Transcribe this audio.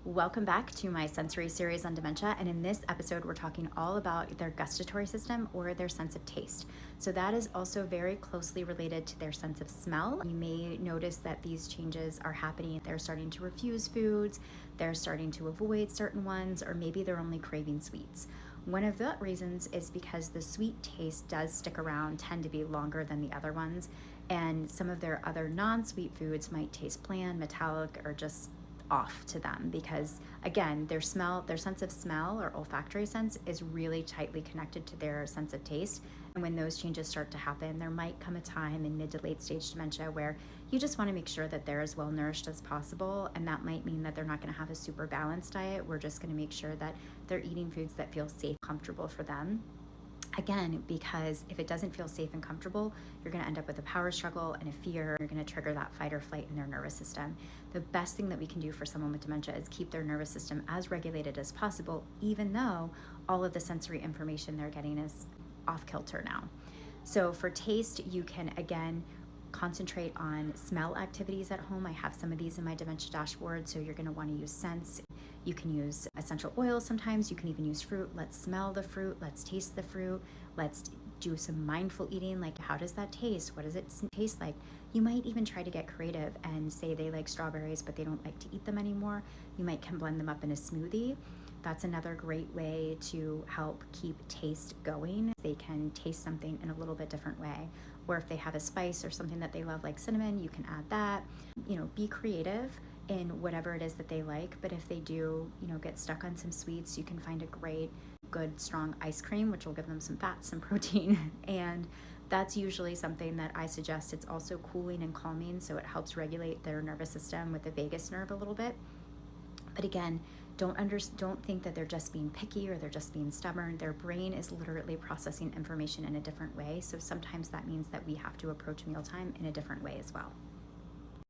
Welcome back to my sensory series on dementia. And in this episode, we're talking all about their gustatory system or their sense of taste. So that is also very closely related to their sense of smell. You may notice that these changes are happening. They're starting to refuse foods, they're starting to avoid certain ones, or maybe they're only craving sweets. One of the reasons is because the sweet taste does stick around, tend to be longer than the other ones. And some of their other non-sweet foods might taste bland, metallic, or just off to them because again their sense of smell or olfactory sense is really tightly connected to their sense of taste. And when those changes start to happen, there might come a time in mid to late stage dementia where you just want to make sure that they're as well nourished as possible, and that might mean that they're not going to have a super balanced diet. We're just going to make sure that they're eating foods that feel safe, comfortable for them. Again, because if it doesn't feel safe and comfortable, you're going to end up with a power struggle and a fear. You're going to trigger that fight or flight in their nervous system. The best thing that we can do for someone with dementia is keep their nervous system as regulated as possible, even though all of the sensory information they're getting is off kilter now. So for taste, you can again concentrate on smell activities at home. I have some of these in my dementia dashboard, so you're going to want to use scents. You can use essential oils sometimes. You can even use fruit. Let's smell the fruit. Let's taste the fruit. Let's do some mindful eating, like how does that taste? What does it taste like? You might even try to get creative and say they like strawberries, but they don't like to eat them anymore. You might can blend them up in a smoothie. That's another great way to help keep taste going. They can taste something in a little bit different way. Or if they have a spice or something that they love, like cinnamon, you can add that. Be creative in whatever it is that they like. But if they do, get stuck on some sweets, you can find a great, good, strong ice cream, which will give them some fat, some protein. And that's usually something that I suggest. It's also cooling and calming, so it helps regulate their nervous system with the vagus nerve a little bit. But again, don't think that they're just being picky or they're just being stubborn. Their brain is literally processing information in a different way. So sometimes that means that we have to approach mealtime in a different way as well.